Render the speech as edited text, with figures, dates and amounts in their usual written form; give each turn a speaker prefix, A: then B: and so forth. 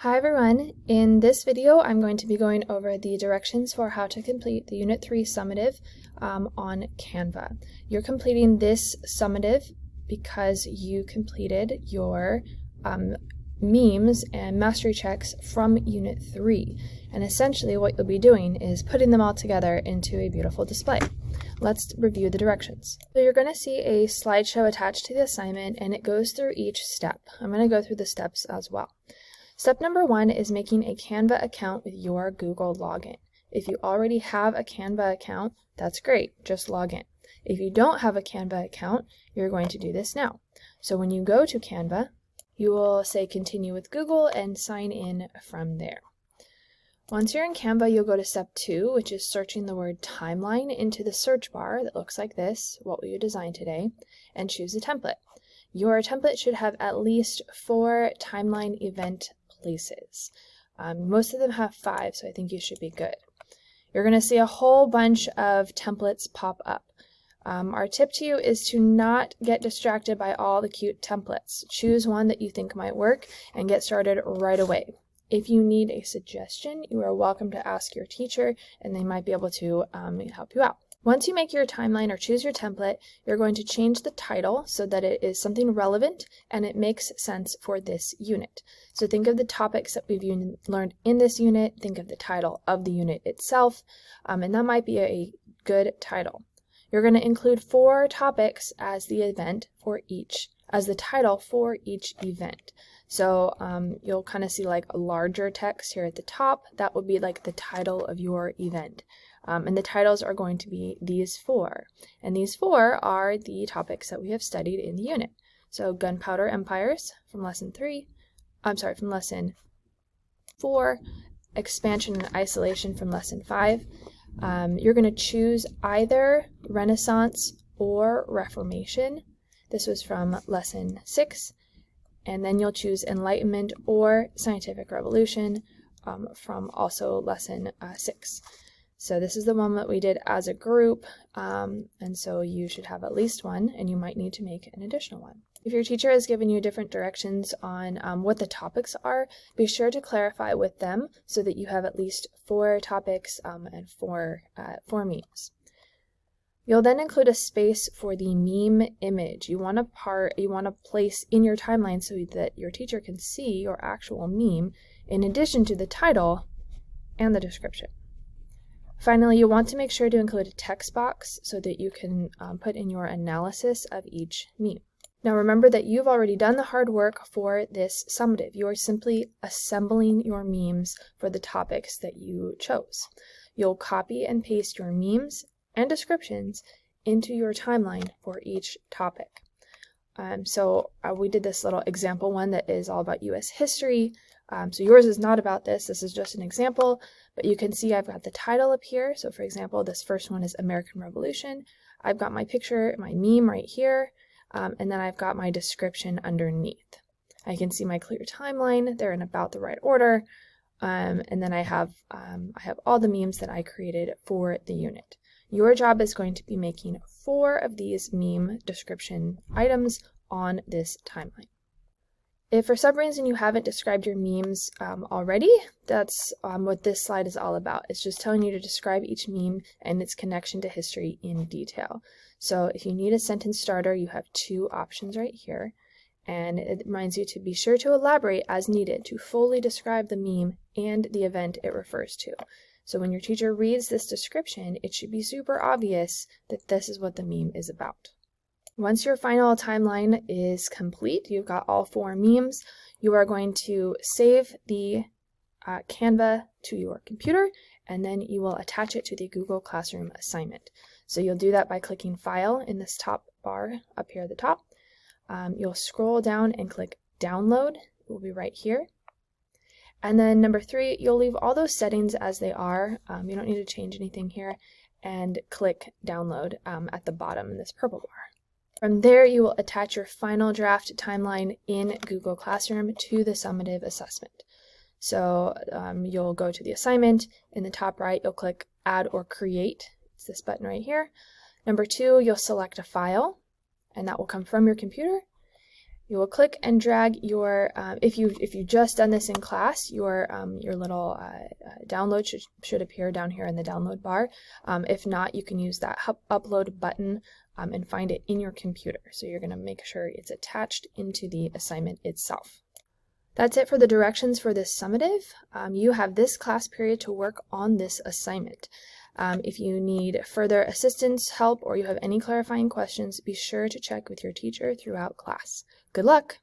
A: Hi everyone! In this video I'm going to be going over the directions for how to complete the Unit 3 summative on Canva. You're completing this summative because you completed your memes and mastery checks from Unit 3. And essentially what you'll be doing is putting them all together into a beautiful display. Let's review the directions. So you're going to see a slideshow attached to the assignment and it goes through each step. I'm going to go through the steps as well. Step number 1 is making a Canva account with your Google login. If you already have a Canva account, that's great, just log in. If you don't have a Canva account, you're going to do this now. So when you go to Canva, you will say continue with Google and sign in from there. Once you're in Canva, you'll go to step 2, which is searching the word timeline into the search bar that looks like this, what will you design today, and choose a template. Your template should have at least 4 timeline event places. Most of them have 5, so I think you should be good. You're going to see a whole bunch of templates pop up. Our tip to you is to not get distracted by all the cute templates. Choose one that you think might work and get started right away. If you need a suggestion, you are welcome to ask your teacher and they might be able to help you out. Once you make your timeline or choose your template, you're going to change the title so that it is something relevant and it makes sense for this unit. So think of the topics that we've learned in this unit, think of the title of the unit itself, and that might be a good title. You're going to include 4 topics as the title for each event. So you'll kind of see like a larger text here at the top. That would be like the title of your event. And the titles are going to be these 4. And these 4 are the topics that we have studied in the unit. So Gunpowder Empires from lesson 4, Expansion and Isolation from lesson 5. You're going to choose either Renaissance or Reformation. This was from lesson 6. And then you'll choose Enlightenment or Scientific Revolution from also lesson 6. So this is the one that we did as a group, and so you should have at least one, and you might need to make an additional one. If your teacher has given you different directions on what the topics are, be sure to clarify with them so that you have at least 4 topics and 4 memes. You'll then include a space for the meme image. You want to place in your timeline so that your teacher can see your actual meme in addition to the title and the description. Finally, you want to make sure to include a text box so that you can put in your analysis of each meme. Now remember that you've already done the hard work for this summative. You are simply assembling your memes for the topics that you chose. You'll copy and paste your memes and descriptions into your timeline for each topic. We did this little example one that is all about U.S. history. So yours is not about this. This is just an example, but you can see I've got the title up here. So for example, this first one is American Revolution. I've got my picture, my meme right here, and then I've got my description underneath. I can see my clear timeline. They're in about the right order. And then I have all the memes that I created for the unit. Your job is going to be making 4 of these meme description items on this timeline. If for some reason you haven't described your memes already, that's what this slide is all about. It's just telling you to describe each meme and its connection to history in detail. So if you need a sentence starter, you have 2 options right here. And it reminds you to be sure to elaborate as needed to fully describe the meme and the event it refers to. So when your teacher reads this description, it should be super obvious that this is what the meme is about. Once your final timeline is complete, you've got all 4 memes, you are going to save the Canva to your computer, and then you will attach it to the Google Classroom assignment. So you'll do that by clicking File in this top bar up here at the top. You'll scroll down and click Download. It will be right here. And then number 3, you'll leave all those settings as they are. You don't need to change anything here. And click Download at the bottom in this purple bar. From there, you will attach your final draft timeline in Google Classroom to the summative assessment. So you'll go to the assignment. In the top right, you'll click Add or Create. It's this button right here. Number 2, you'll select a file, and that will come from your computer. You will click and drag your, if you've just done this in class, your little download should appear down here in the download bar. If not, you can use that upload button and find it in your computer. So you're going to make sure it's attached into the assignment itself. That's it for the directions for this summative. You have this class period to work on this assignment. If you need further assistance, help, or you have any clarifying questions, be sure to check with your teacher throughout class. Good luck!